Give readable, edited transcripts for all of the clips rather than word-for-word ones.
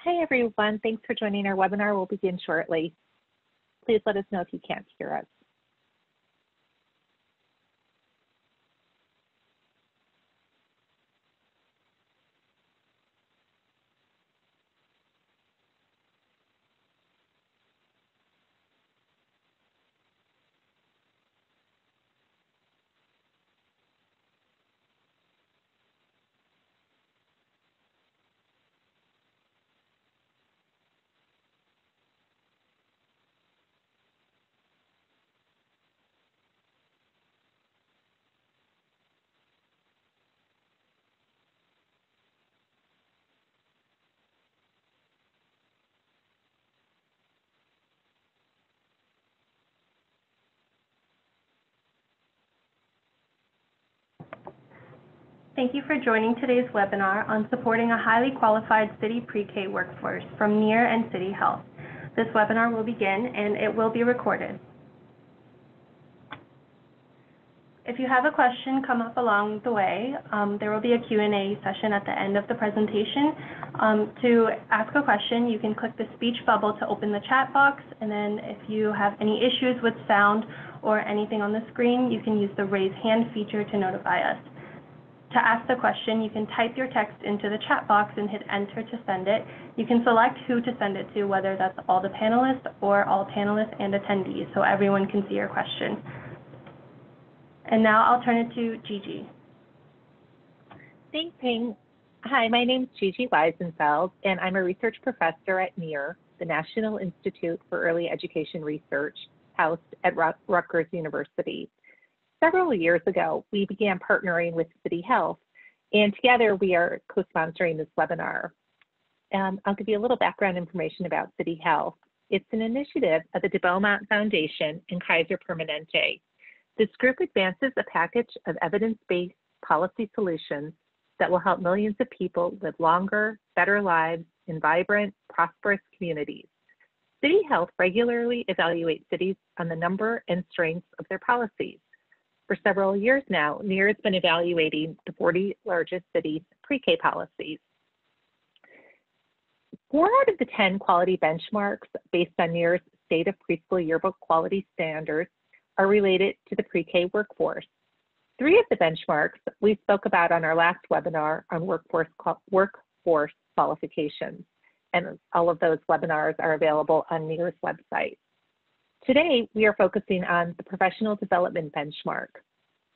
Hi, everyone. Thanks for joining our webinar. We'll begin shortly. Please let us know if you can't hear us. Thank you for joining today's webinar on supporting a highly qualified city pre-K workforce from NEAR and City Health. This webinar will begin and it will be recorded. If you have a question come up along the way, there will be a Q&A session at the end of the presentation. To ask a question, you can click the speech bubble to open the chat box, and then if you have any issues with sound or anything on the screen, you can use the raise hand feature to notify us. To ask the question, you can type your text into the chat box and hit enter to send it. You can select who to send it to, whether that's all the panelists or all panelists and attendees, so everyone can see your question. And now I'll turn it to Gigi. Thanks, Ping. Hi, my name is Gigi Weisenfeld, and I'm a research professor at NEAR, the National Institute for Early Education Research, housed at Rutgers University. Several years ago, we began partnering with City Health, and together we are co-sponsoring this webinar. I'll give you a little background information about City Health. It's an initiative of the de Beaumont Foundation and Kaiser Permanente. This group advances a package of evidence-based policy solutions that will help millions of people live longer, better lives in vibrant, prosperous communities. City Health regularly evaluates cities on the number and strengths of their policies. For several years now, NEAR has been evaluating the 40 largest cities' pre-K policies. 4 out of the 10 quality benchmarks based on NEAR's State of Preschool Yearbook Quality Standards are related to the pre-K workforce. 3 of the benchmarks we spoke about on our last webinar on workforce qualifications, and all of those webinars are available on NEAR's website. Today, we are focusing on the professional development benchmark.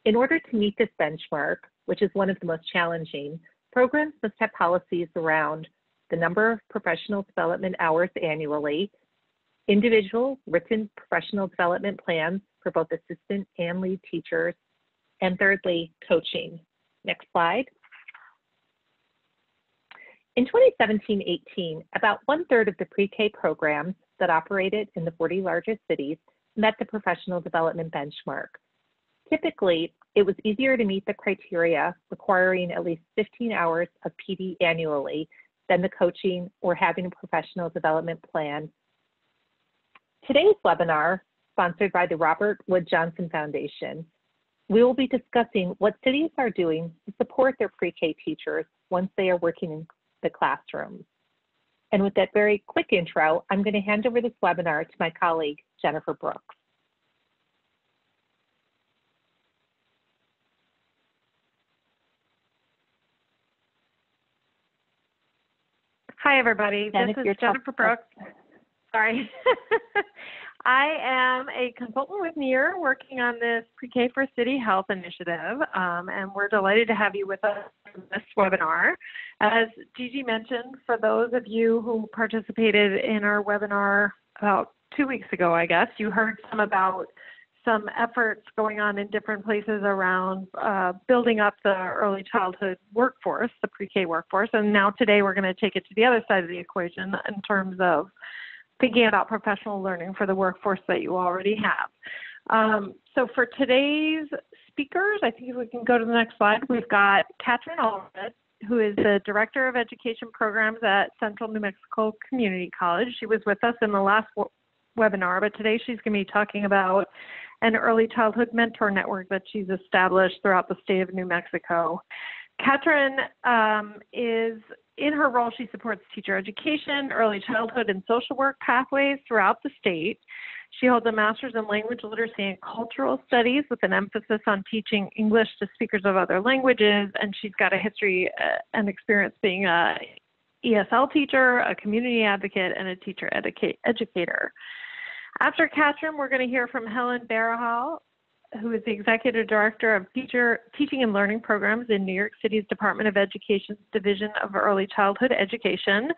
In order to meet this benchmark, which is one of the most challenging, programs must have policies around the number of professional development hours annually, individual written professional development plans for both assistant and lead teachers, and thirdly, coaching. Next slide. In 2017-18, about 1/3 of the pre-K programs that operated in the 40 largest cities met the professional development benchmark. Typically, it was easier to meet the criteria requiring at least 15 hours of PD annually than the coaching or having a professional development plan. Today's webinar, sponsored by the Robert Wood Johnson Foundation, we will be discussing what cities are doing to support their pre-K teachers once they are working in the classrooms. And with that very quick intro, I'm going to hand over this webinar to my colleague, Jennifer Brooks. Hi, everybody. This is Jennifer Brooks. Sorry. I am a consultant with NEAR working on this Pre-K for City Health initiative, and we're delighted to have you with us in this webinar. As Gigi mentioned, for those of you who participated in our webinar about 2 weeks ago, I guess, you heard about some efforts going on in different places around building up the early childhood workforce, the pre-K workforce, and now today we're going to take it to the other side of the equation in terms of thinking about professional learning for the workforce that you already have. So for today's speakers, I think if we can go to the next slide, we've got Katherine A, who is the Director of Education Programs at Central New Mexico Community College. She was with us in the last webinar, but today she's going to be talking about an early childhood mentor network that she's established throughout the state of New Mexico. Katherine is, in her role, she supports teacher education, early childhood, and social work pathways throughout the state. She holds a master's in language literacy and cultural studies with an emphasis on teaching English to speakers of other languages, and she's got a history and experience being a ESL teacher, a community advocate, and a teacher educator. After Katherine, we're going to hear from Helen, who is the Executive Director of Teaching and Learning Programs in New York City's Department of Education's Division of Early Childhood Education.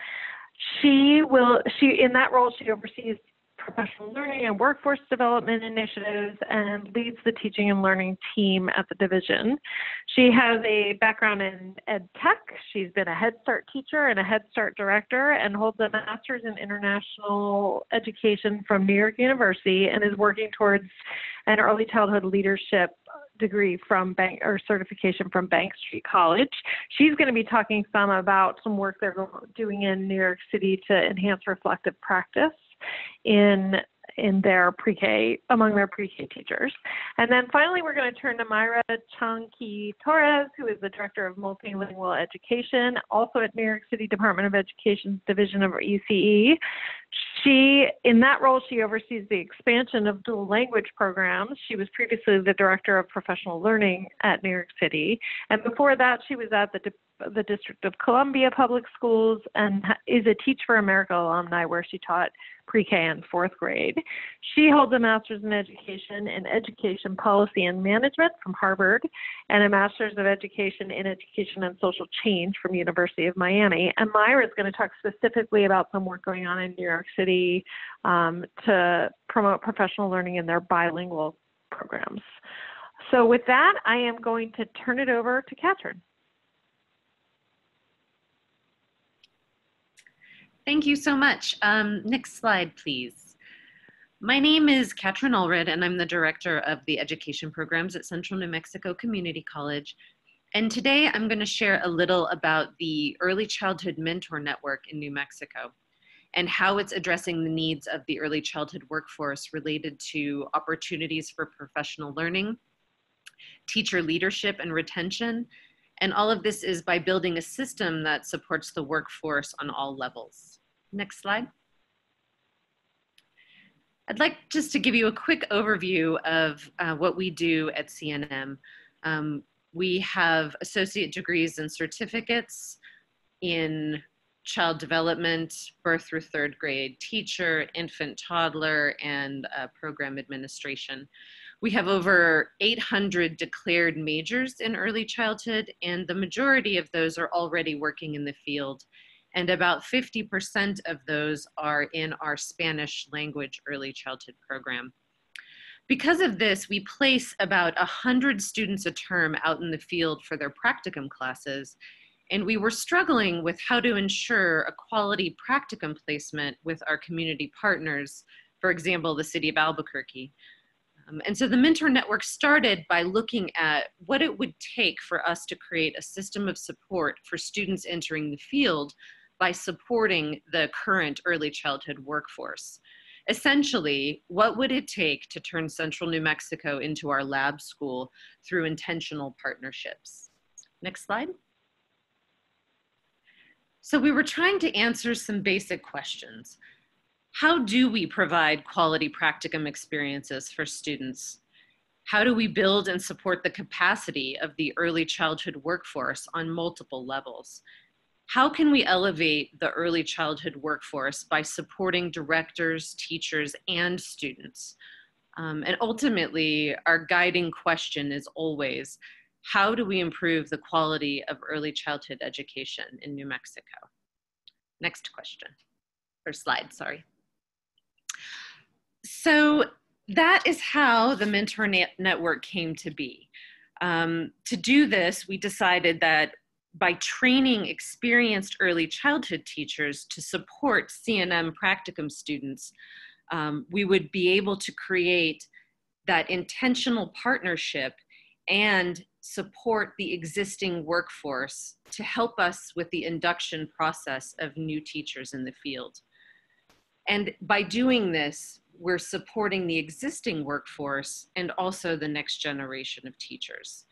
In that role, she oversees professional learning and workforce development initiatives and leads the teaching and learning team at the division. She has a background in ed tech. She's been a Head Start teacher and a Head Start director and holds a master's in international education from New York University and is working towards an early childhood leadership degree from certification from Bank Street College. She's going to be talking some about some work they're doing in New York City to enhance reflective practice in their pre-K, among their pre-K teachers. And then finally, we're going to turn to Myra Torres, who is the Director of Multilingual Education, also at New York City Department of Education's Division of ECE. In that role, she oversees the expansion of dual language programs. She was previously the Director of Professional Learning at New York City. And before that, she was at the District of Columbia Public Schools and is a Teach for America alumni where she taught pre-K and fourth grade. She holds a master's in education policy and management from Harvard and a master's of education in education and social change from University of Miami. And Myra is going to talk specifically about some work going on in New York City to promote professional learning in their bilingual programs. So with that, I am going to turn it over to Katherine. Thank you so much. Next slide, please. My name is Katherine Allred, and I'm the Director of the Education Programs at Central New Mexico Community College. And today I'm going to share a little about the Early Childhood Mentor Network in New Mexico and how it's addressing the needs of the early childhood workforce related to opportunities for professional learning, teacher leadership and retention, and all of this is by building a system that supports the workforce on all levels. Next slide. I'd like just to give you a quick overview of what we do at CNM. We have associate degrees and certificates in child development, birth through third grade, teacher, infant, toddler, and program administration. We have over 800 declared majors in early childhood, and the majority of those are already working in the field. And about 50% of those are in our Spanish language early childhood program. Because of this, we place about 100 students a term out in the field for their practicum classes, and we were struggling with how to ensure a quality practicum placement with our community partners, for example, the city of Albuquerque. And so the Mentor Network started by looking at what it would take for us to create a system of support for students entering the field by supporting the current early childhood workforce. Essentially, what would it take to turn Central New Mexico into our lab school through intentional partnerships? Next slide. So we were trying to answer some basic questions. How do we provide quality practicum experiences for students? How do we build and support the capacity of the early childhood workforce on multiple levels? How can we elevate the early childhood workforce by supporting directors, teachers, and students? And ultimately, our guiding question is always, how do we improve the quality of early childhood education in New Mexico? Next question, or slide, sorry. So that is how the Mentor Network came to be. To do this, we decided that by training experienced early childhood teachers to support CNM practicum students, we would be able to create that intentional partnership and support the existing workforce to help us with the induction process of new teachers in the field. And by doing this, we're supporting the existing workforce and also the next generation of teachers.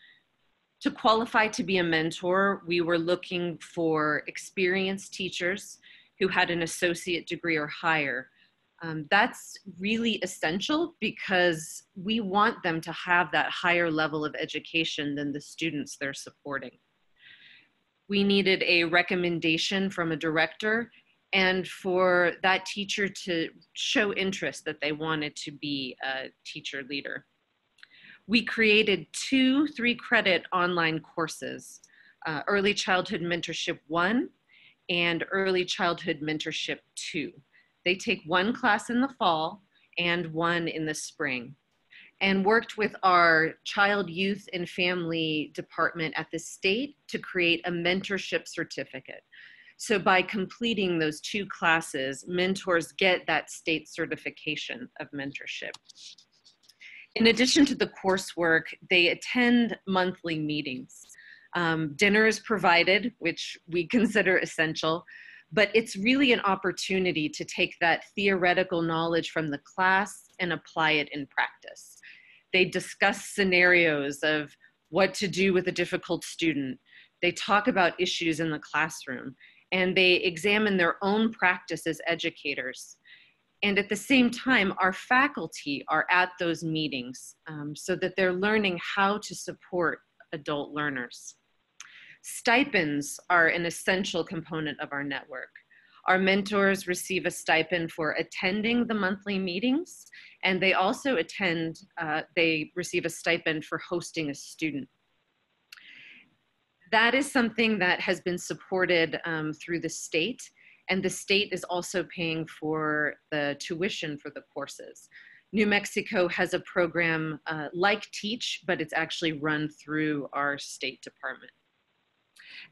To qualify to be a mentor, we were looking for experienced teachers who had an associate degree or higher. That's really essential because we want them to have that higher level of education than the students they're supporting. We needed a recommendation from a director and for that teacher to show interest that they wanted to be a teacher leader. We created 2 3-credit online courses, Early Childhood Mentorship 1 and Early Childhood Mentorship 2. They take 1 class in the fall and 1 in the spring, and worked with our Child, Youth, and Family Department at the state to create a mentorship certificate. So by completing those 2 classes, mentors get that state certification of mentorship. In addition to the coursework, they attend monthly meetings. Dinner is provided, which we consider essential, but it's really an opportunity to take that theoretical knowledge from the class and apply it in practice. They discuss scenarios of what to do with a difficult student. They talk about issues in the classroom, and they examine their own practice as educators. And at the same time, our faculty are at those meetings so that they're learning how to support adult learners. Stipends are an essential component of our network. Our mentors receive a stipend for attending the monthly meetings, and they also they receive a stipend for hosting a student. That is something that has been supported through the state, and the state is also paying for the tuition for the courses. New Mexico has a program like Teach, but it's actually run through our state department.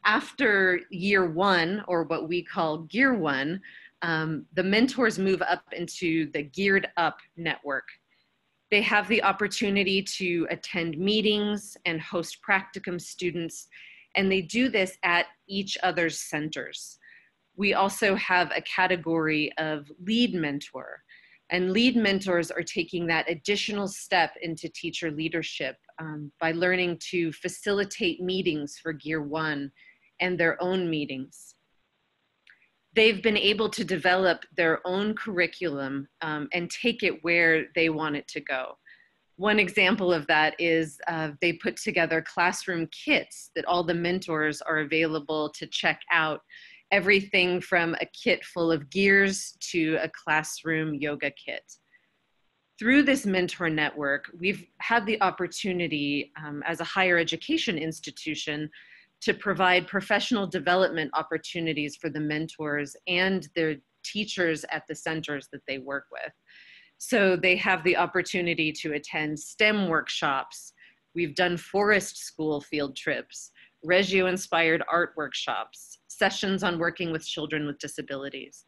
After year 1, or what we call Gear 1, the mentors move up into the Geared Up network. They have the opportunity to attend meetings and host practicum students, and they do this at each other's centers. We also have a category of lead mentor, and lead mentors are taking that additional step into teacher leadership by learning to facilitate meetings for Gear 1 and their own meetings. They've been able to develop their own curriculum and take it where they want it to go. One example of that is they put together classroom kits that all the mentors are available to check out, everything from a kit full of gears to a classroom yoga kit. Through this mentor network, we've had the opportunity as a higher education institution to provide professional development opportunities for the mentors and their teachers at the centers that they work with. So they have the opportunity to attend STEM workshops. We've done forest school field trips, Reggio-inspired art workshops, sessions on working with children with disabilities,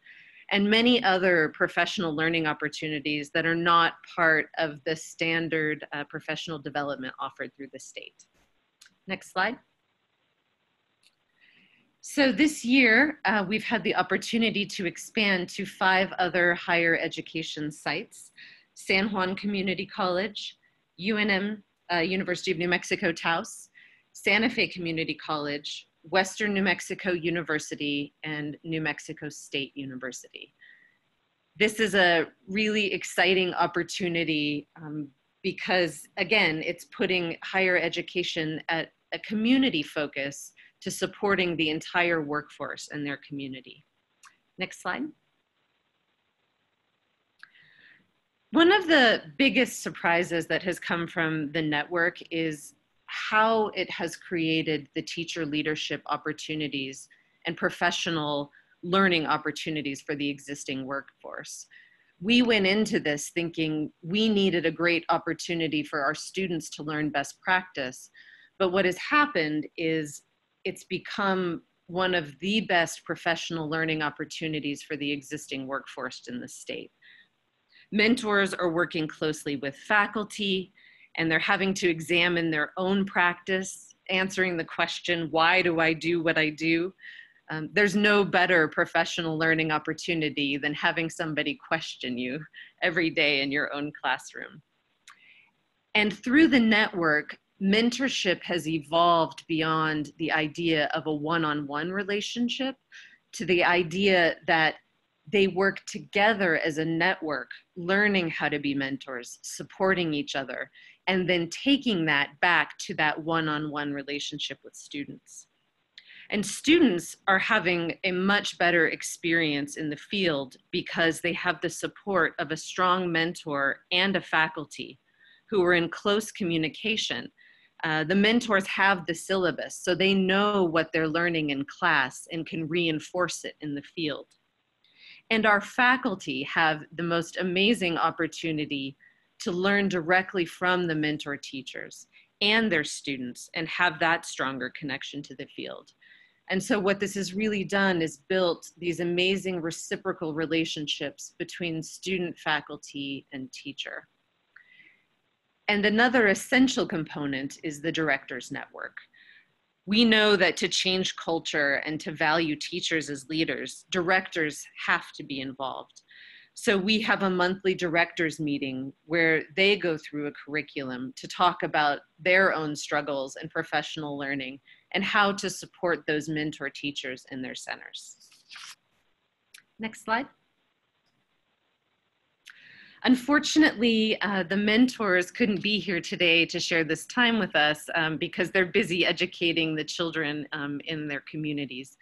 and many other professional learning opportunities that are not part of the standard professional development offered through the state. Next slide. So this year, we've had the opportunity to expand to 5 other higher education sites: San Juan Community College, UNM, University of New Mexico Taos, Santa Fe Community College, Western New Mexico University, and New Mexico State University. This is a really exciting opportunity because, again, it's putting higher education at a community focus to supporting the entire workforce and their community. Next slide. One of the biggest surprises that has come from the network is how it has created the teacher leadership opportunities and professional learning opportunities for the existing workforce. We went into this thinking we needed a great opportunity for our students to learn best practice, but what has happened is it's become one of the best professional learning opportunities for the existing workforce in the state. Mentors are working closely with faculty, and they're having to examine their own practice, answering the question, why do I do what I do? There's no better professional learning opportunity than having somebody question you every day in your own classroom. And through the network, mentorship has evolved beyond the idea of a one-on-one relationship to the idea that they work together as a network, learning how to be mentors, supporting each other, and then taking that back to that one-on-one relationship with students. And students are having a much better experience in the field because they have the support of a strong mentor and a faculty who are in close communication. The mentors have the syllabus, so they know what they're learning in class and can reinforce it in the field. And our faculty have the most amazing opportunity to learn directly from the mentor teachers and their students and have that stronger connection to the field. And so what this has really done is built these amazing reciprocal relationships between student, faculty, and teacher. And another essential component is the directors network. We know that to change culture and to value teachers as leaders, directors have to be involved. So we have a monthly directors meeting where they go through a curriculum to talk about their own struggles and professional learning and how to support those mentor teachers in their centers. Next slide. Unfortunately, the mentors couldn't be here today to share this time with us because they're busy educating the children in their communities.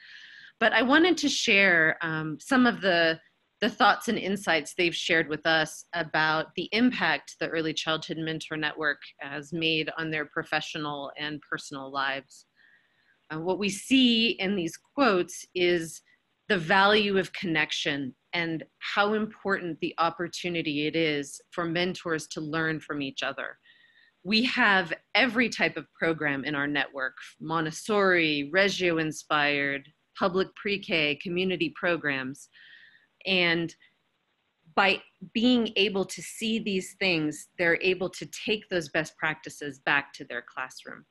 But I wanted to share some of the thoughts and insights they've shared with us about the impact the Early Childhood Mentor Network has made on their professional and personal lives. What we see in these quotes is the value of connection and how important the opportunity it is for mentors to learn from each other. We have every type of program in our network: Montessori, Reggio-inspired, public pre-K, community programs. And by being able to see these things, they're able to take those best practices back to their classroom.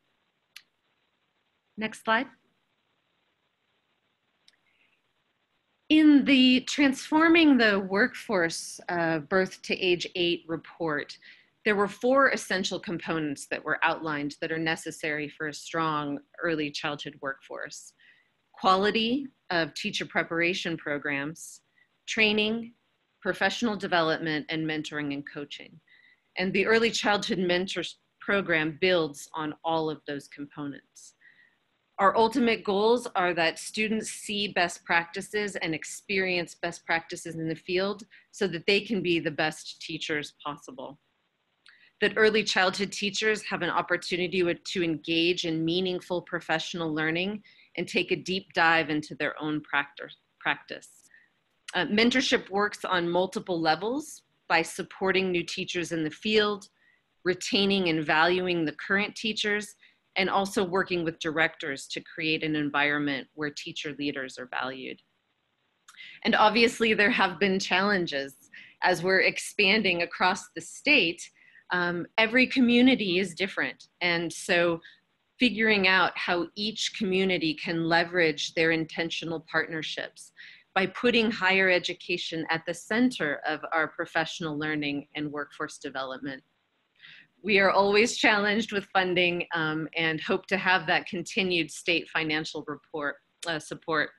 Next slide. In the Transforming the Workforce Birth to Age 8 report, there were 4 essential components that were outlined that are necessary for a strong early childhood workforce: quality of teacher preparation programs, training, professional development, and mentoring and coaching. And the Early Childhood Mentors program builds on all of those components. Our ultimate goals are that students see best practices and experience best practices in the field so that they can be the best teachers possible. That early childhood teachers have an opportunity to engage in meaningful professional learning and take a deep dive into their own practice. Mentorship works on multiple levels by supporting new teachers in the field, retaining and valuing the current teachers, and also working with directors to create an environment where teacher leaders are valued. And obviously there have been challenges as we're expanding across the state. Every community is different. And so figuring out how each community can leverage their intentional partnerships by putting higher education at the center of our professional learning and workforce development. We are always challenged with funding and hope to have that continued state financial support.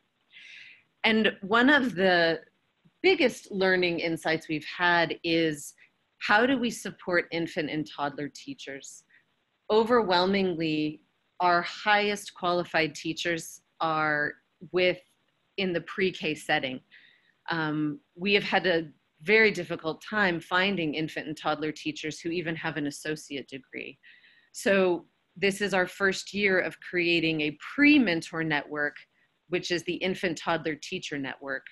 And one of the biggest learning insights we've had is, how do we support infant and toddler teachers? Overwhelmingly, our highest qualified teachers are in the pre-K setting. We have had a very difficult time finding infant and toddler teachers who even have an associate degree. So this is our first year of creating a pre-mentor network, which is the Infant Toddler Teacher Network.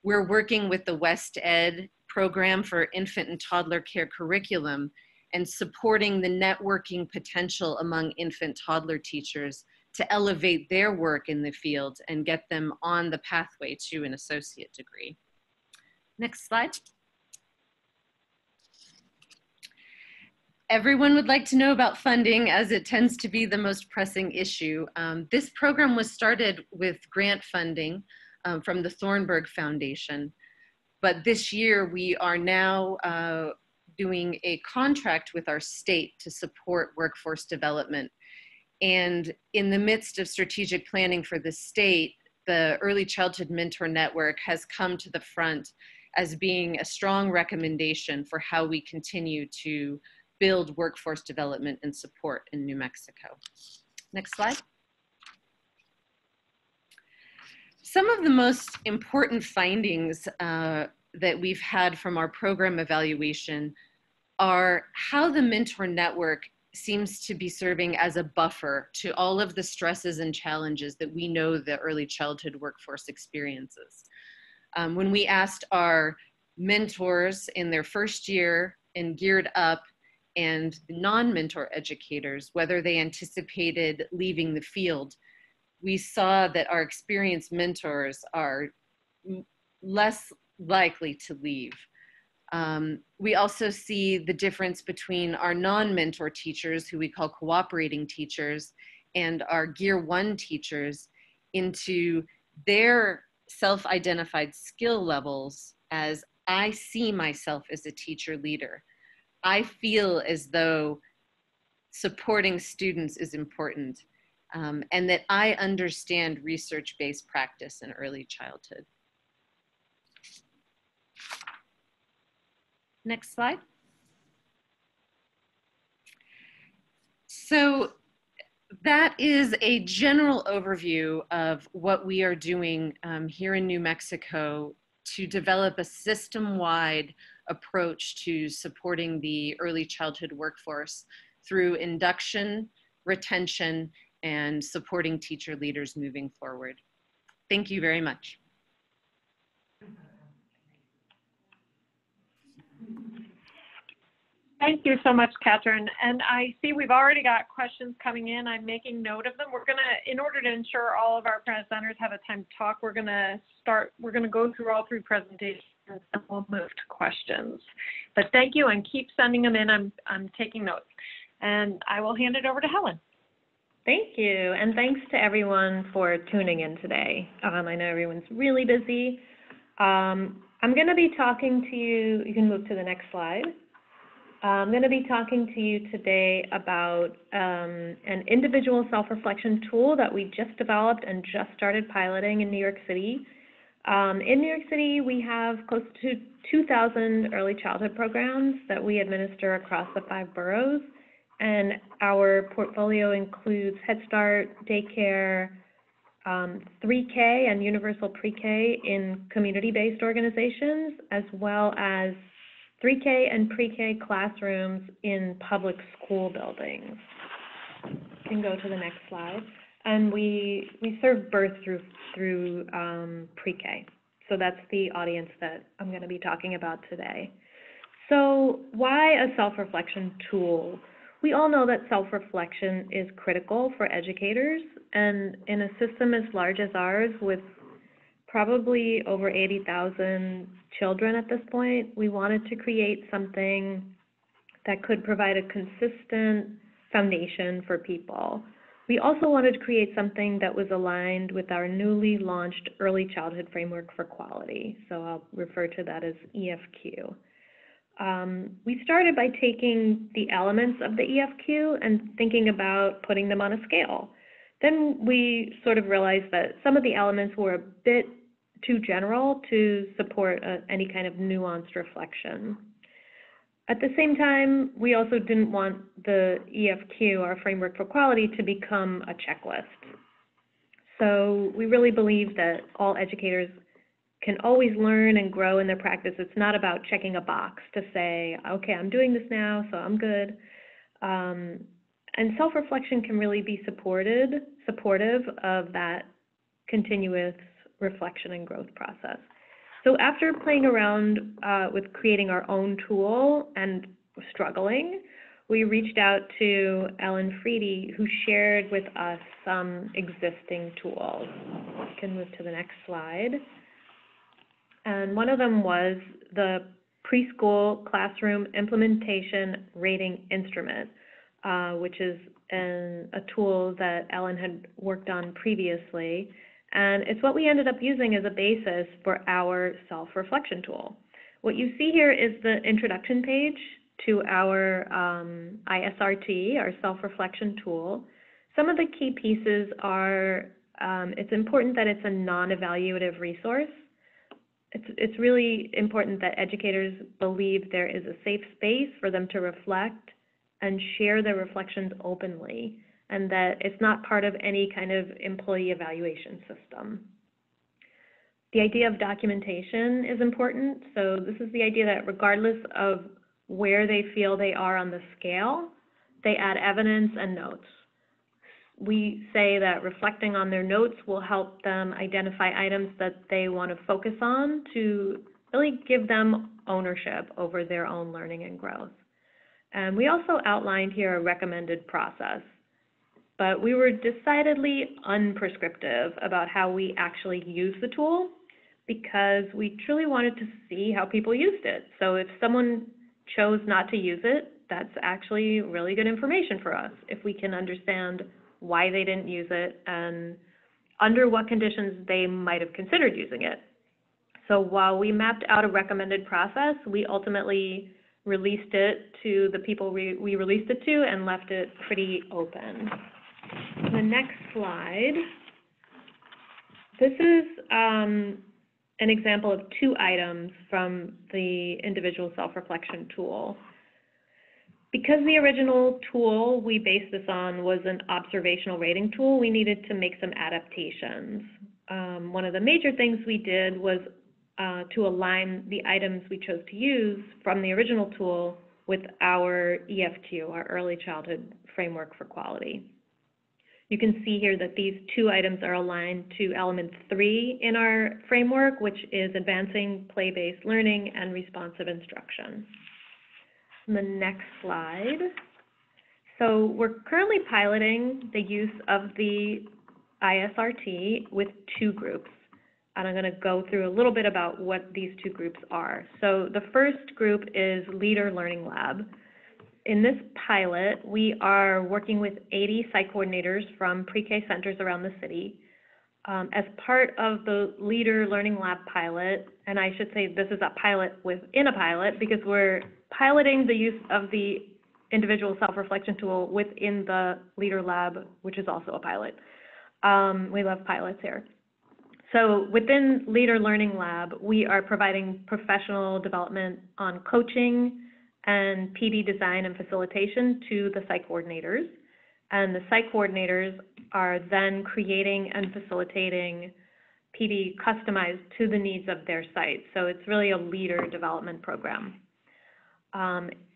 We're working with the West Ed program for infant and toddler care curriculum and supporting the networking potential among infant toddler teachers to elevate their work in the field and get them on the pathway to an associate degree. Next slide. Everyone would like to know about funding, as it tends to be the most pressing issue. This program was started with grant funding from the Thornburg Foundation, but this year we are now doing a contract with our state to support workforce development. And in the midst of strategic planning for the state, the Early Childhood Mentor Network has come to the front as being a strong recommendation for how we continue to build workforce development and support in New Mexico. Next slide. Some of the most important findings that we've had from our program evaluation are how the mentor network seems to be serving as a buffer to all of the stresses and challenges that we know the early childhood workforce experiences. When we asked our mentors in their first year and geared up and non-mentor educators whether they anticipated leaving the field, we saw that our experienced mentors are less likely to leave. We also see the difference between our non-mentor teachers, who we call cooperating teachers, and our Gear 1 teachers into their self-identified skill levels as I see myself as a teacher leader. I feel as though supporting students is important, and that I understand research-based practice in early childhood. Next slide. So that is a general overview of what we are doing here in New Mexico to develop a system-wide approach to supporting the early childhood workforce through induction, retention, and supporting teacher leaders moving forward. Thank you very much. Thank you so much, Katherine. And I see we've already got questions coming in. I'm making note of them. We're gonna, in order to ensure all of our presenters have a time to talk, we're gonna go through all three presentations and we'll move to questions. But thank you, and keep sending them in. I'm taking notes. And I will hand it over to Helen. Thank you, and thanks to everyone for tuning in today. I know everyone's really busy. I'm gonna be talking to you, you can move to the next slide. I'm going to be talking to you today about an individual self-reflection tool that we just developed and just started piloting in New York City. In New York City, we have close to 2,000 early childhood programs that we administer across the 5 boroughs, and our portfolio includes Head Start, daycare, 3K and universal pre-K in community-based organizations, as well as 3K and pre-K classrooms in public school buildings. You can go to the next slide. And we serve birth through pre-K. So that's the audience that I'm going to be talking about today. So why a self-reflection tool? We all know that self-reflection is critical for educators, and in a system as large as ours, with probably over 80,000 children at this point, we wanted to create something that could provide a consistent foundation for people. We also wanted to create something that was aligned with our newly launched Early Childhood Framework for Quality. So I'll refer to that as EFQ. We started by taking the elements of the EFQ and thinking about putting them on a scale. Then we sort of realized that some of the elements were a bit too general to support any kind of nuanced reflection. At the same time, we also didn't want the EFQ, our framework for quality, to become a checklist. So we really believe that all educators can always learn and grow in their practice. It's not about checking a box to say, okay, I'm doing this now, so I'm good. And self-reflection can really be supportive of that continuous reflection and growth process. So after playing around with creating our own tool and struggling, we reached out to Ellen Freedy, who shared with us some existing tools. You can move to the next slide. And one of them was the Preschool Classroom Implementation Rating Instrument, which is a tool that Ellen had worked on previously. And it's what we ended up using as a basis for our self-reflection tool. What you see here is the introduction page to our ISRT, our self-reflection tool. Some of the key pieces are it's important that it's a non-evaluative resource. It's really important that educators believe there is a safe space for them to reflect and share their reflections openly, and that it's not part of any kind of employee evaluation system. The idea of documentation is important. So this is the idea that regardless of where they feel they are on the scale, they add evidence and notes. We say that reflecting on their notes will help them identify items that they want to focus on to really give them ownership over their own learning and growth. And we also outlined here a recommended process, but we were decidedly unprescriptive about how we actually use the tool because we truly wanted to see how people used it. So if someone chose not to use it, that's actually really good information for us if we can understand why they didn't use it and under what conditions they might have considered using it. So while we mapped out a recommended process, we ultimately released it to the people we released it to and left it pretty open. The next slide. This is an example of 2 items from the individual self-reflection tool. Because the original tool we based this on was an observational rating tool, we needed to make some adaptations. One of the major things we did was to align the items we chose to use from the original tool with our EFQ, our Early Childhood Framework for Quality. You can see here that these 2 items are aligned to element 3 in our framework, which is advancing play-based learning and responsive instruction. The next slide. So we're currently piloting the use of the ISRT with 2 groups. And I'm going to go through a little bit about what these 2 groups are. So the first group is Leader Learning Lab. In this pilot, we are working with 80 site coordinators from pre-K centers around the city. As part of the Leader Learning Lab pilot, and I should say this is a pilot within a pilot because we're piloting the use of the individual self-reflection tool within the Leader Lab, which is also a pilot. We love pilots here. So within Leader Learning Lab, we are providing professional development on coaching and PD design and facilitation to the site coordinators. And the site coordinators are then creating and facilitating PD customized to the needs of their site. So it's really a leader development program.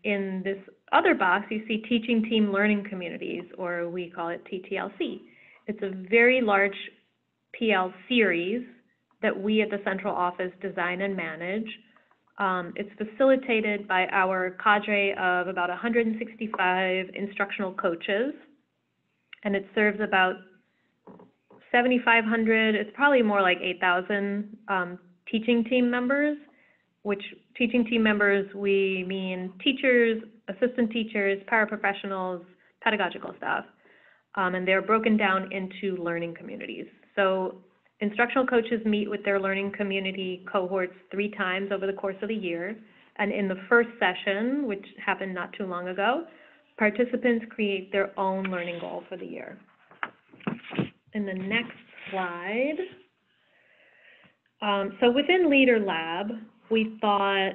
In this other box, you see Teaching Team Learning Communities, or we call it TTLC. It's a very large PL series that we at the central office design and manage. It's facilitated by our cadre of about 165 instructional coaches, and it serves about 7,500, it's probably more like 8,000 teaching team members, which teaching team members, we mean teachers, assistant teachers, paraprofessionals, pedagogical staff, and they're broken down into learning communities. So instructional coaches meet with their learning community cohorts 3 times over the course of the year, and in the first session, which happened not too long ago, participants create their own learning goal for the year. In the next slide, so within Leader Lab, we thought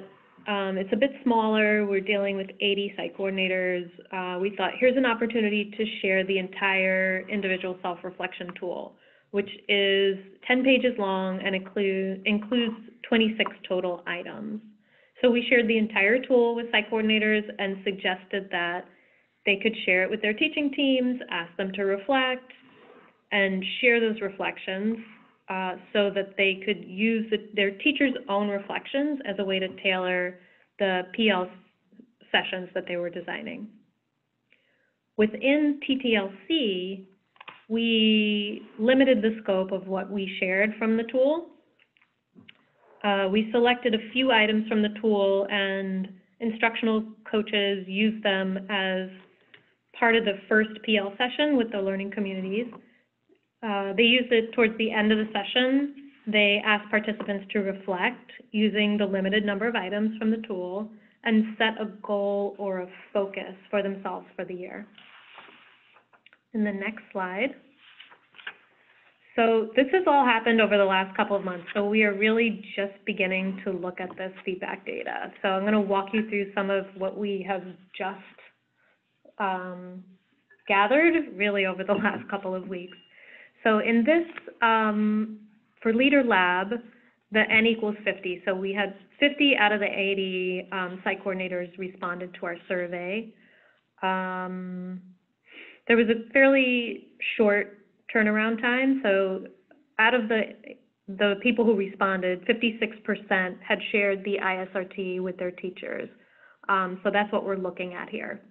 it's a bit smaller. We're dealing with 80 site coordinators. We thought here's an opportunity to share the entire individual self-reflection tool, which is 10 pages long and includes 26 total items. So we shared the entire tool with site coordinators and suggested that they could share it with their teaching teams, ask them to reflect, and share those reflections so that they could use their teachers' own reflections as a way to tailor the PL sessions that they were designing. Within TTLC, we limited the scope of what we shared from the tool. We selected a few items from the tool, and instructional coaches used them as part of the first PL session with the learning communities. They used it towards the end of the session. They asked participants to reflect using the limited number of items from the tool, and set a goal or a focus for themselves for the year. In the next slide. So this has all happened over the last couple of months, so we are really just beginning to look at this feedback data. So I'm going to walk you through some of what we have just gathered really over the last couple of weeks. So in this, for Leader Lab, the N equals 50. So we had 50 out of the 80 site coordinators responded to our survey. There was a fairly short turnaround time. So out of the people who responded, 56% had shared the ISRT with their teachers. So that's what we're looking at here.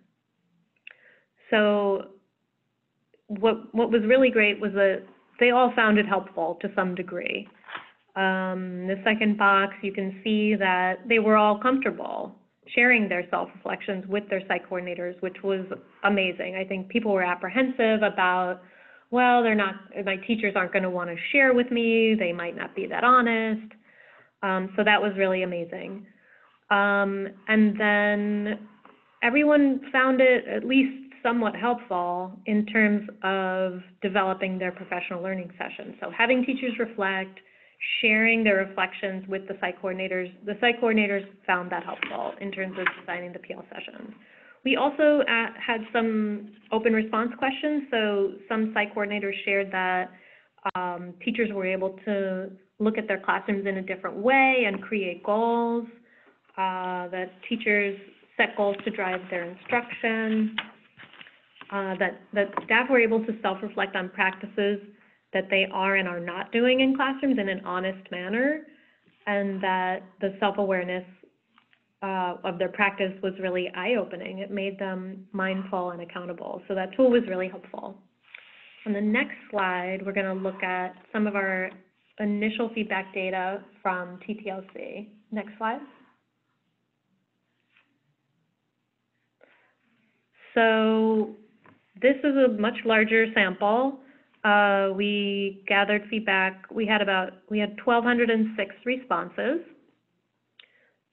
So what was really great was that they all found it helpful to some degree. The second box, you can see that they were all comfortable sharing their self-reflections with their site coordinators, which was amazing. I think people were apprehensive about, well, my teachers aren't going to want to share with me, they might not be that honest. So that was really amazing. And then everyone found it at least somewhat helpful in terms of developing their professional learning sessions. So having teachers reflect, sharing their reflections with the site coordinators found that helpful in terms of designing the PL sessions. We also had some open response questions, so some site coordinators shared that teachers were able to look at their classrooms in a different way and create goals, that teachers set goals to drive their instruction, that staff were able to self-reflect on practices that they are and are not doing in classrooms in an honest manner, and that the self-awareness of their practice was really eye-opening. It made them mindful and accountable. So that tool was really helpful. On the next slide, we're going to look at some of our initial feedback data from TTLC. Next slide. So this is a much larger sample. We gathered feedback. We had 1,206 responses,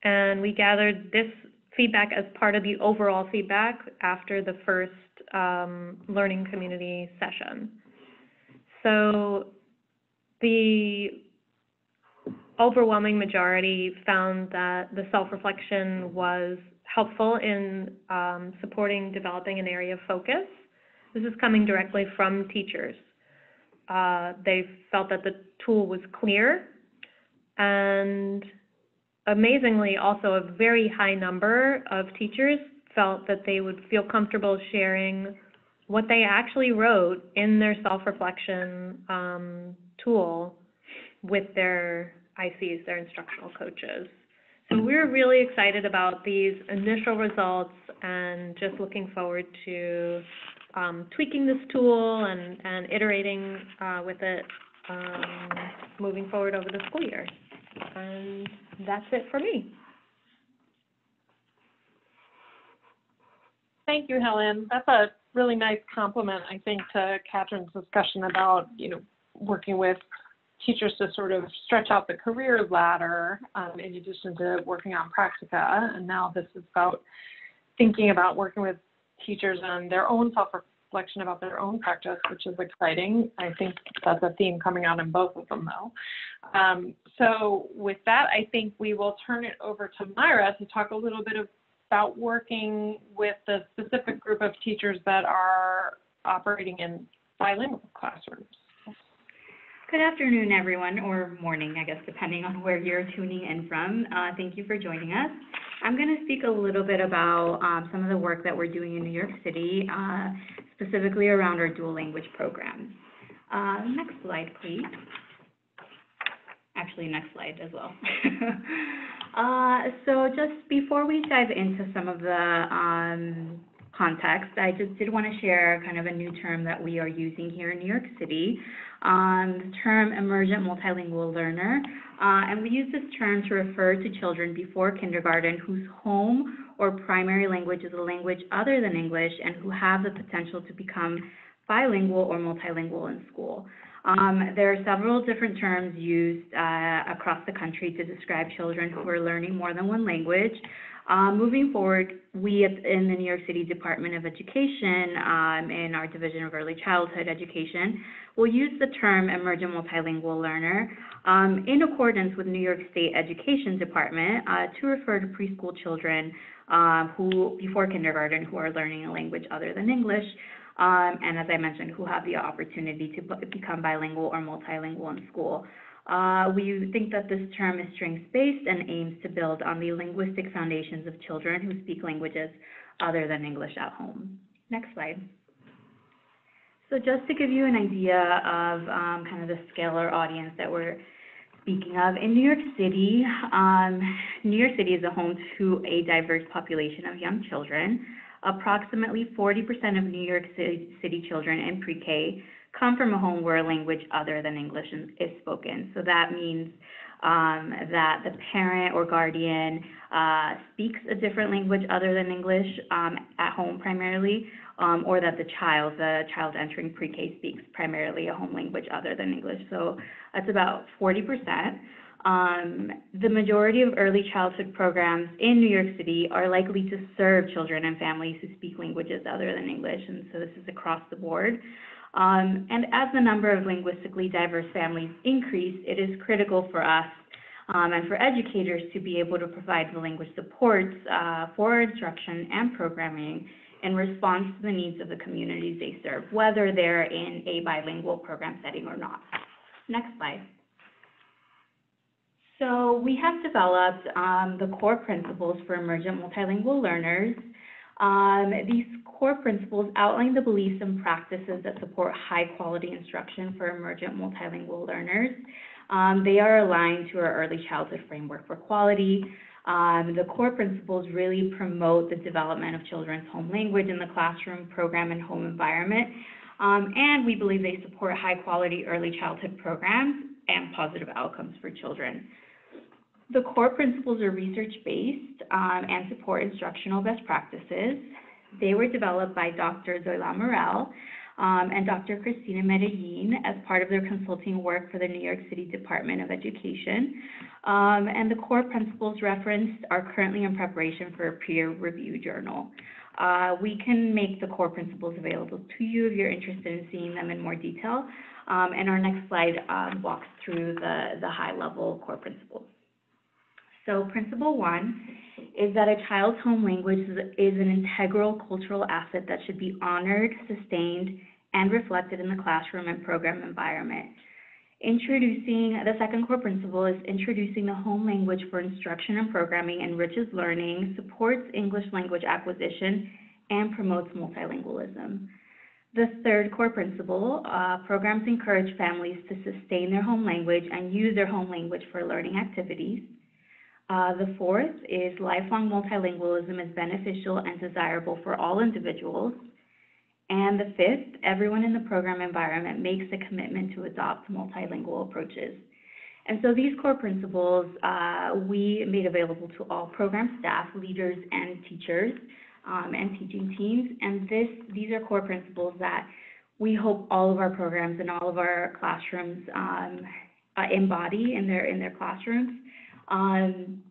and we gathered this feedback as part of the overall feedback after the first learning community session. So the overwhelming majority found that the self-reflection was helpful in supporting developing an area of focus. This is coming directly from teachers. They felt that the tool was clear, and amazingly also a very high number of teachers felt that they would feel comfortable sharing what they actually wrote in their self-reflection tool with their ICs, their instructional coaches. So we're really excited about these initial results and just looking forward to tweaking this tool and iterating with it moving forward over the school year. And that's it for me. Thank you, Helen. That's a really nice compliment, I think, to Katherine's discussion about, working with teachers to sort of stretch out the career ladder in addition to working on practica. And now this is about thinking about working with teachers on their own self-reflection about their own practice, which is exciting. I think that's a theme coming out in both of them, though. So with that, I think we will turn it over to Myra to talk a little bit about working with the specific group of teachers that are operating in bilingual classrooms. Good afternoon, everyone, or morning, I guess, depending on where you're tuning in from. Thank you for joining us. I'm going to speak a little bit about some of the work that we're doing in New York City, specifically around our dual language program. Next slide, please. Actually, next slide as well. So just before we dive into some of the context, I just did want to share kind of a new term that we are using here in New York City, the term Emergent Multilingual Learner. And we use this term to refer to children before kindergarten whose home or primary language is a language other than English and who have the potential to become bilingual or multilingual in school. There are several different terms used across the country to describe children who are learning more than one language. Moving forward, we in the New York City Department of Education, in our Division of Early Childhood Education, will use the term emergent multilingual learner in accordance with New York State Education Department to refer to preschool children who, before kindergarten, who are learning a language other than English, and as I mentioned, who have the opportunity to become bilingual or multilingual in school. We think that this term is strengths-based and aims to build on the linguistic foundations of children who speak languages other than English at home. Next slide. So just to give you an idea of kind of the scale or audience that we're speaking of, in New York City is a home to a diverse population of young children. Approximately 40% of New York City children in pre-K come from a home where a language other than English is spoken. So that means that the parent or guardian speaks a different language other than English at home primarily, or that the child entering pre-K speaks primarily a home language other than English. So that's about 40%. The majority of early childhood programs in New York City are likely to serve children and families who speak languages other than English, and so this is across the board. And as the number of linguistically diverse families increase, it is critical for us and for educators to be able to provide the language supports for instruction and programming in response to the needs of the communities they serve, whether they're in a bilingual program setting or not. Next slide. So we have developed the core principles for emergent multilingual learners. These core principles outline the beliefs and practices that support high-quality instruction for emergent multilingual learners. They are aligned to our early childhood framework for quality. The core principles really promote the development of children's home language in the classroom, program, and home environment. And we believe they support high-quality early childhood programs and positive outcomes for children. The core principles are research-based and support instructional best practices. They were developed by Dr. Zoila Morel and Dr. Cristina Medellin as part of their consulting work for the New York City Department of Education. And the core principles referenced are currently in preparation for a peer-reviewed journal. We can make the core principles available to you if you're interested in seeing them in more detail. And our next slide walks through the high-level core principles. So principle 1 is that a child's home language is an integral cultural asset that should be honored, sustained, and reflected in the classroom and program environment. The second core principle is introducing the home language for instruction and programming enriches learning, supports English language acquisition, and promotes multilingualism. The third core principle, programs encourage families to sustain their home language and use their home language for learning activities. The fourth is lifelong multilingualism is beneficial and desirable for all individuals. And the fifth, everyone in the program environment makes a commitment to adopt multilingual approaches. And so these core principles we made available to all program staff, leaders, and teachers and teaching teams. And these are core principles that we hope all of our programs and all of our classrooms embody in their classrooms. And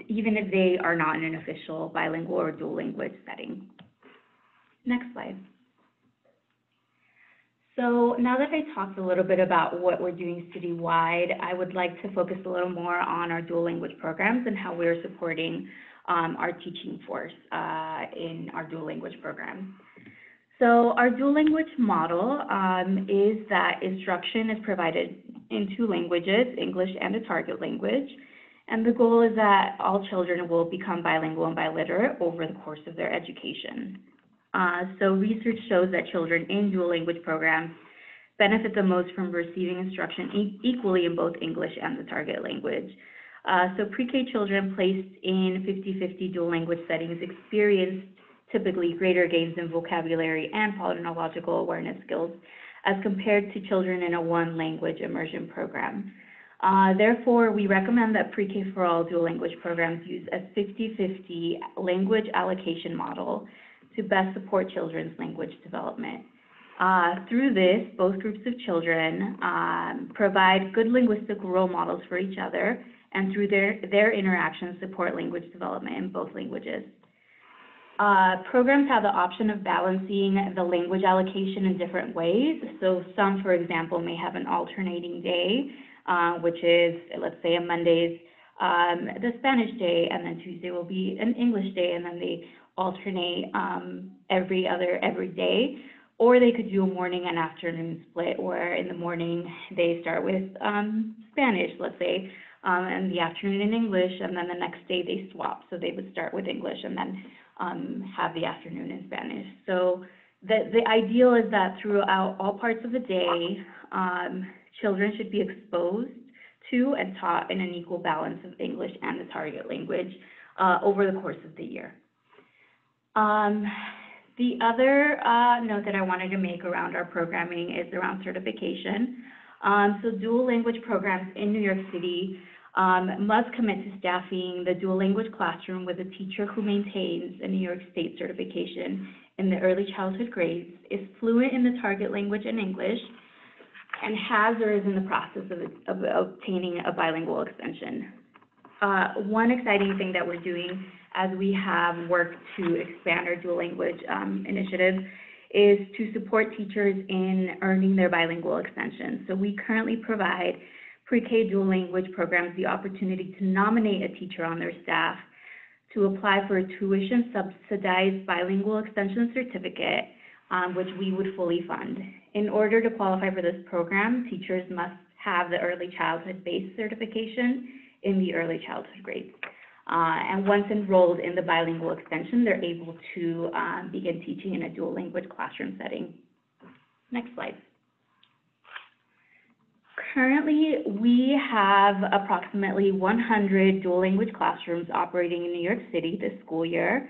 even if they are not in an official bilingual or dual language setting. Next slide. So now that I talked a little bit about what we're doing citywide, I would like to focus a little more on our dual language programs and how we're supporting our teaching force in our dual language program. So our dual language model is that instruction is provided in two languages, English and a target language. And the goal is that all children will become bilingual and biliterate over the course of their education. So research shows that children in dual language programs benefit the most from receiving instruction equally in both English and the target language. So pre-K children placed in 50-50 dual language settings experience typically greater gains in vocabulary and phonological awareness skills as compared to children in a one-language immersion program. Therefore, we recommend that pre-K for all dual language programs use a 50-50 language allocation model to best support children's language development. Through this, both groups of children provide good linguistic role models for each other and through their interactions support language development in both languages. Programs have the option of balancing the language allocation in different ways. So some, for example, may have an alternating day, which is, let's say, on Mondays, the Spanish day, and then Tuesday will be an English day, and then they alternate every day. Or they could do a morning and afternoon split, where in the morning they start with Spanish, let's say, and the afternoon in English, and then the next day they swap. So they would start with English and then have the afternoon in Spanish. So the ideal is that throughout all parts of the day, children should be exposed to and taught in an equal balance of English and the target language over the course of the year. The other note that I wanted to make around our programming is around certification. So dual language programs in New York City must commit to staffing the dual language classroom with a teacher who maintains a New York State certification in the early childhood grades, is fluent in the target language in English, and has or is in the process of obtaining a bilingual extension. One exciting thing that we're doing as we have worked to expand our dual language initiative is to support teachers in earning their bilingual extension. So we currently provide pre-K dual language programs the opportunity to nominate a teacher on their staff to apply for a tuition subsidized bilingual extension certificate, which we would fully fund. In order to qualify for this program, teachers must have the early childhood-based certification in the early childhood grades. And once enrolled in the bilingual extension, they're able to begin teaching in a dual language classroom setting. Next slide. Currently, we have approximately 100 dual language classrooms operating in New York City this school year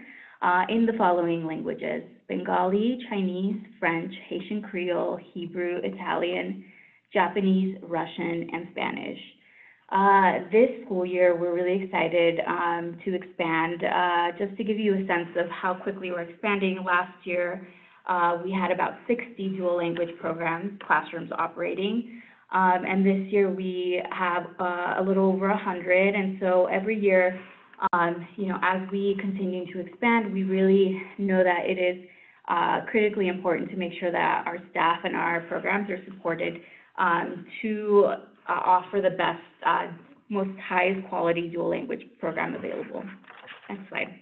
in the following languages: Bengali, Chinese, French, Haitian Creole, Hebrew, Italian, Japanese, Russian, and Spanish. This school year, we're really excited to expand. Just to give you a sense of how quickly we're expanding, last year we had about 60 dual language classrooms operating. And this year we have a little over 100. And so every year, as we continue to expand, we really know that it is critically important to make sure that our staff and our programs are supported to offer the best, most highest quality dual language program available. Next slide.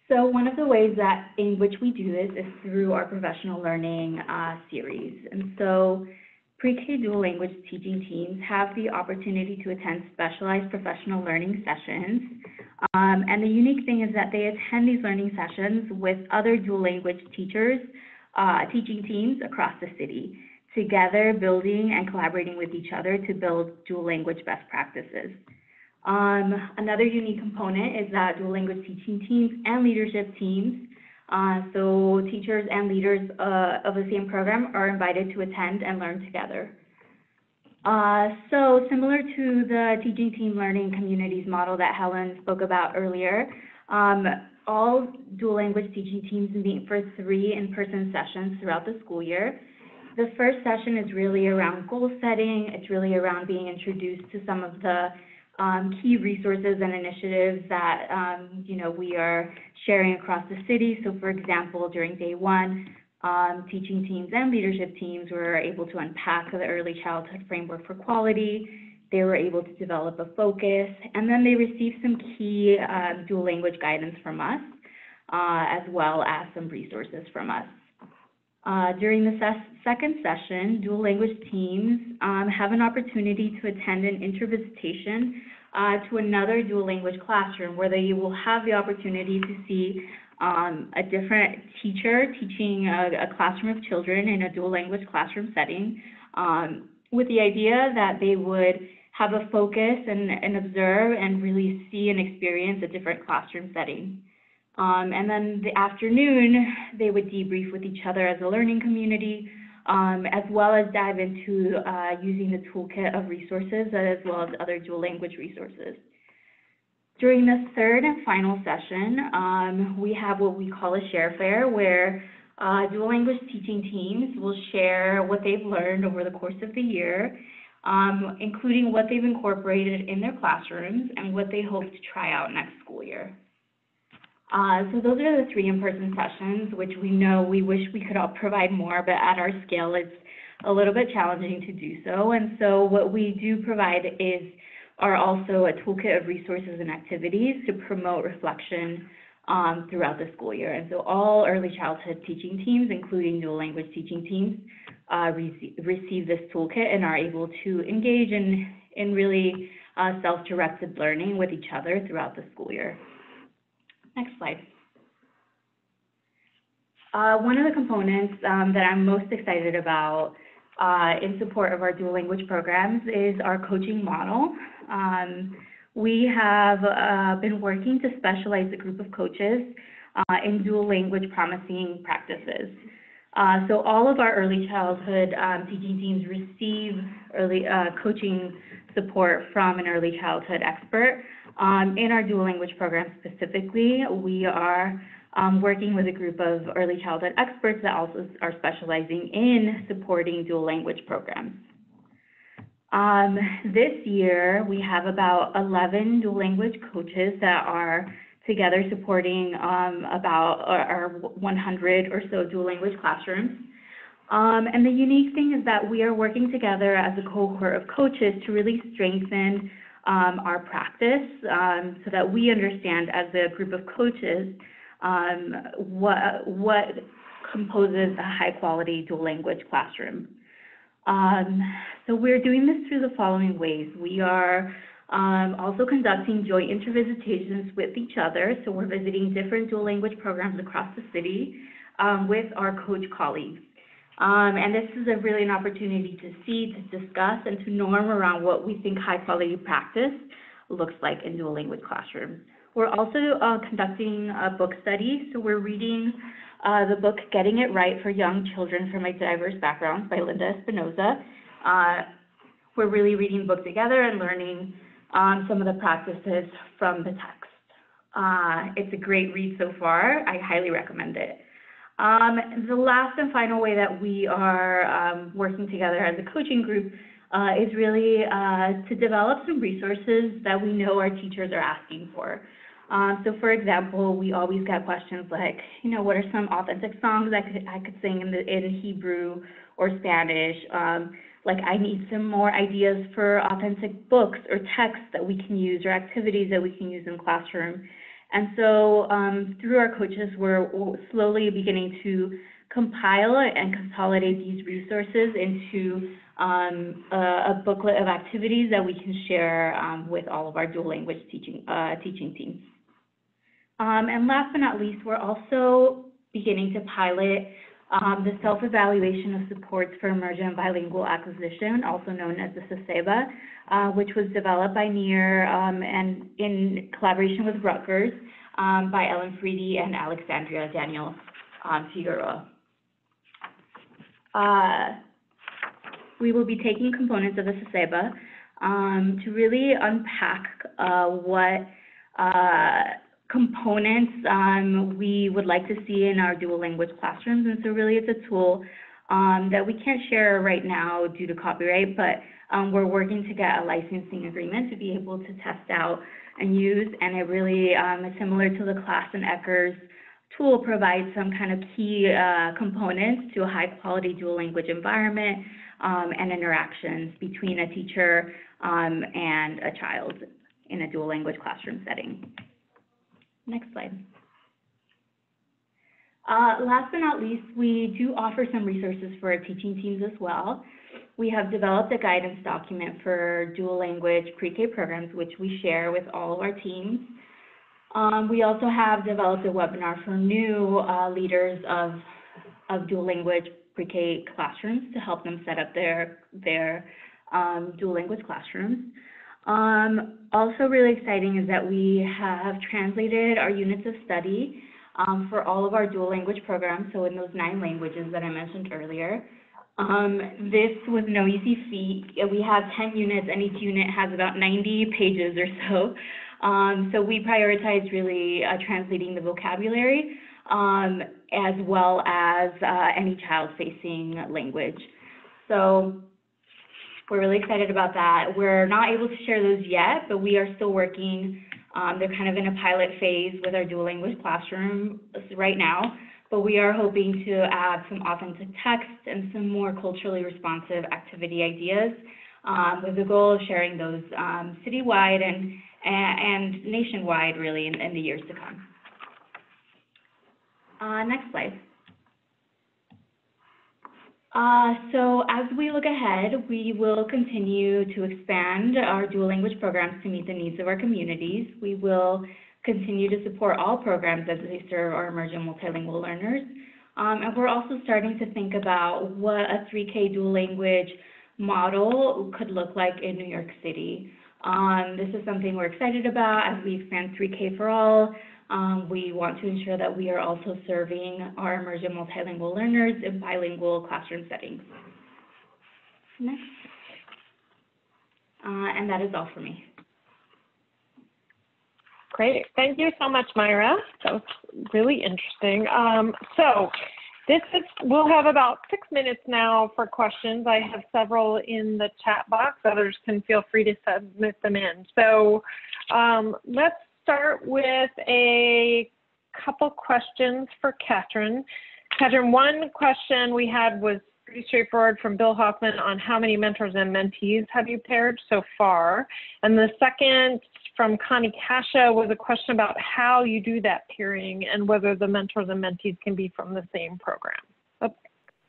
So one of the ways that in which we do this is through our professional learning series. And so pre-K dual language teaching teams have the opportunity to attend specialized professional learning sessions. And the unique thing is that they attend these learning sessions with other dual language teachers, teaching teams across the city, together building and collaborating with each other to build dual language best practices. Another unique component is that dual language teaching teams and leadership teams, so teachers and leaders of the same program are invited to attend and learn together. So similar to the teaching team learning communities model that Helen spoke about earlier, all dual language teaching teams meet for 3 in-person sessions throughout the school year. The first session is really around goal setting. It's really around being introduced to some of the key resources and initiatives that we are sharing across the city. So for example, during day 1, teaching teams and leadership teams were able to unpack the early childhood framework for quality. They were able to develop a focus, and then they received some key dual language guidance from us, as well as some resources from us. During the second session, dual language teams have an opportunity to attend an intervisitation to another dual language classroom, where they will have the opportunity to see a different teacher teaching a classroom of children in a dual language classroom setting, with the idea that they would have a focus and observe and really see and experience a different classroom setting. And then the afternoon, they would debrief with each other as a learning community, as well as dive into using the toolkit of resources, as well as other dual language resources. During the third and final session, we have what we call a share fair, where dual language teaching teams will share what they've learned over the course of the year, including what they've incorporated in their classrooms and what they hope to try out next school year. So those are the 3 in-person sessions, which we wish we could all provide more, but at our scale, it's a little bit challenging to do so. And so what we do provide are also a toolkit of resources and activities to promote reflection throughout the school year. And so all early childhood teaching teams, including dual language teaching teams, receive this toolkit and are able to engage in really self-directed learning with each other throughout the school year. Next slide. One of the components that I'm most excited about in support of our dual language programs is our coaching model. We have been working to specialize a group of coaches in dual language promising practices. So all of our early childhood teaching teams receive early coaching support from an early childhood expert. In our dual language program specifically, we are working with a group of early childhood experts that also are specializing in supporting dual language programs. This year, we have about 11 dual language coaches that are together supporting about our 100 or so dual language classrooms. And the unique thing is that we are working together as a cohort of coaches to really strengthen our practice so that we understand as a group of coaches what composes a high-quality dual language classroom. So we're doing this through the following ways. We are also conducting joint intervisitations with each other. So we're visiting different dual language programs across the city with our coach colleagues. And this is really an opportunity to see, to discuss, and to norm around what we think high-quality practice looks like in dual language classrooms. We're also conducting a book study. So we're reading the book Getting It Right for Young Children from Diverse Backgrounds by Linda Espinoza. We're really reading the book together and learning some of the practices from the text. It's a great read so far. I highly recommend it. The last and final way that we are working together as a coaching group is really to develop some resources that we know our teachers are asking for. So for example, we always get questions like, what are some authentic songs I could sing in Hebrew or Spanish? Like I need some more ideas for authentic books or texts that we can use or activities that we can use in classroom. And so through our coaches, we're slowly beginning to compile and consolidate these resources into a booklet of activities that we can share with all of our dual language teaching teams. And last but not least, we're also beginning to pilot the self-evaluation of supports for emergent bilingual acquisition, also known as the SESEBA, which was developed by NEAR and in collaboration with Rutgers by Ellen Freedy and Alexandria Daniel Figueroa. We will be taking components of the SESEBA to really unpack what components we would like to see in our dual language classrooms. And so really it's a tool that we can't share right now due to copyright, but we're working to get a licensing agreement to be able to test out and use. And it really is similar to the Class and Eckers tool, provides some kind of key components to a high quality dual language environment and interactions between a teacher and a child in a dual language classroom setting. Next slide. Last but not least, we do offer some resources for our teaching teams as well. We have developed a guidance document for dual language pre-K programs, which we share with all of our teams. We also have developed a webinar for new leaders of dual language pre-K classrooms to help them set up their dual language classrooms. Also really exciting is that we have translated our units of study for all of our dual language programs, so in those 9 languages that I mentioned earlier. This was no easy feat. We have 10 units, and each unit has about 90 pages or so. So we prioritized really translating the vocabulary as well as any child-facing language. So We're really excited about that. We're not able to share those yet, but we are still working. They're kind of in a pilot phase with our dual language classroom right now, but we are hoping to add some authentic text and some more culturally responsive activity ideas with the goal of sharing those citywide and nationwide, really, in the years to come. Next slide. So as we look ahead, we will continue to expand our dual language programs to meet the needs of our communities. We will continue to support all programs as they serve our emergent multilingual learners. And we're also starting to think about what a 3K dual language model could look like in New York City. This is something we're excited about as we expand 3K for all. We want to ensure that we are also serving our emergent multilingual learners in bilingual classroom settings. Next. And that is all for me. Great. Thank you so much, Myra. That was really interesting. We'll have about 6 minutes now for questions. I have several in the chat box. Others can feel free to submit them in. So let's start with a couple questions for Katherine. Katherine, one question we had was pretty straightforward from Bill Hoffman on how many mentors and mentees have you paired so far? And the second from Connie Kasha was a question about how you do that pairing and whether the mentors and mentees can be from the same program. Oh,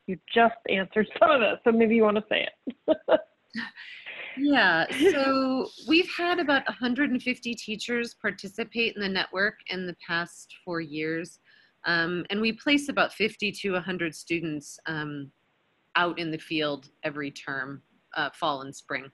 you just answered some of this, so maybe you want to say it. Yeah, so we've had about 150 teachers participate in the network in the past 4 years. And we place about 50 to 100 students out in the field every term, fall and spring.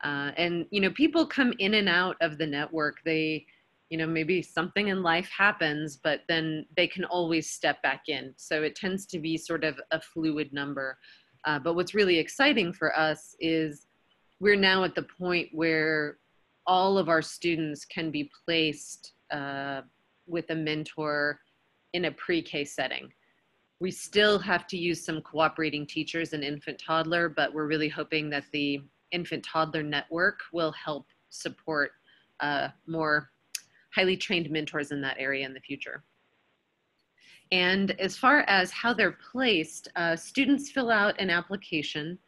And, people come in and out of the network. They, maybe something in life happens, but then they can always step back in. So it tends to be sort of a fluid number. But what's really exciting for us is we're now at the point where all of our students can be placed with a mentor in a pre-K setting. We still have to use some cooperating teachers in infant toddler, but we're really hoping that the infant toddler network will help support more highly trained mentors in that area in the future. And as far as how they're placed, students fill out an application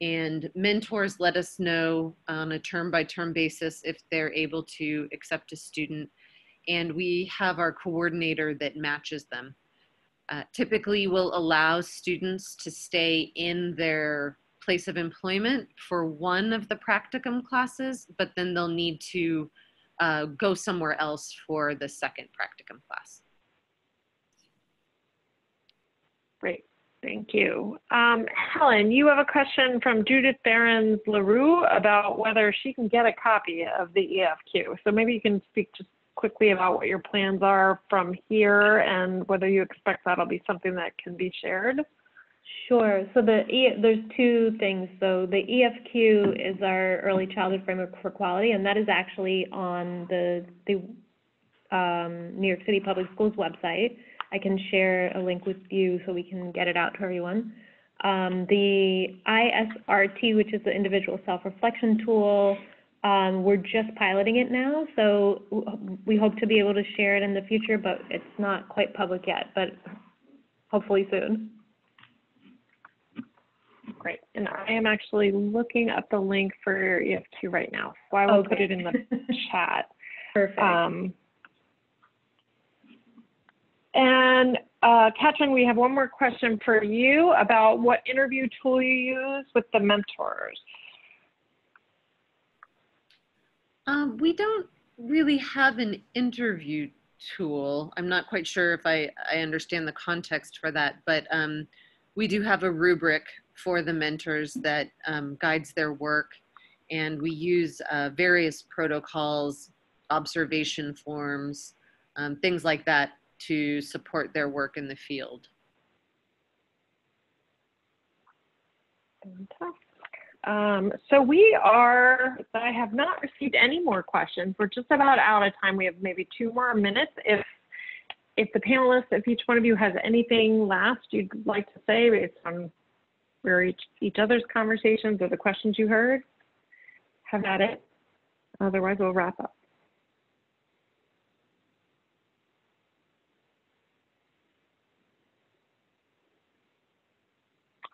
and mentors let us know on a term-by-term basis if they're able to accept a student. And we have our coordinator that matches them. Typically, we'll allow students to stay in their place of employment for one of the practicum classes, but then they'll need to go somewhere else for the second practicum class. Great. Thank you. Helen, you have a question from Judith Behrens LaRue about whether she can get a copy of the EFQ. So maybe you can speak just quickly about what your plans are from here and whether you expect that'll be something that can be shared. Sure. So there's two things. So the EFQ is our Early Childhood Framework for Quality, and that is actually on the New York City Public Schools website. I can share a link with you so we can get it out to everyone. The ISRT, which is the Individual Self-Reflection Tool, we're just piloting it now, so we hope to be able to share it in the future, but it's not quite public yet, but hopefully soon. Great. And I am actually looking up the link for EFQ right now, so I will put it in the chat. Perfect. And Katherine, we have one more question for you about what interview tool you use with the mentors. We don't really have an interview tool. I'm not quite sure if I understand the context for that, but we do have a rubric for the mentors that guides their work, and we use various protocols, observation forms, things like that to support their work in the field. Fantastic. So I have not received any more questions. We're just about out of time. We have maybe 2 more minutes. If the panelists, if each one of you has anything last you'd like to say based on or each other's conversations or the questions you heard, have at it. Otherwise, we'll wrap up.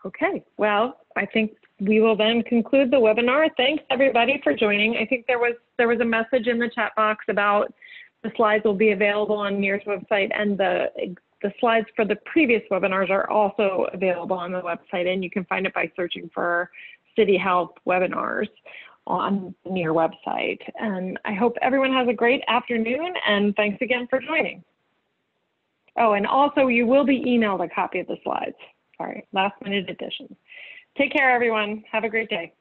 Okay, well, I think we will then conclude the webinar. Thanks everybody for joining. I think there was a message in the chat box about the slides will be available on NEAR's website, and the slides for the previous webinars are also available on the website, and you can find it by searching for City Health webinars on the NEAR website. And I hope everyone has a great afternoon, and thanks again for joining. Oh, and also you will be emailed a copy of the slides. Sorry, last minute additions. Take care, everyone. Have a great day.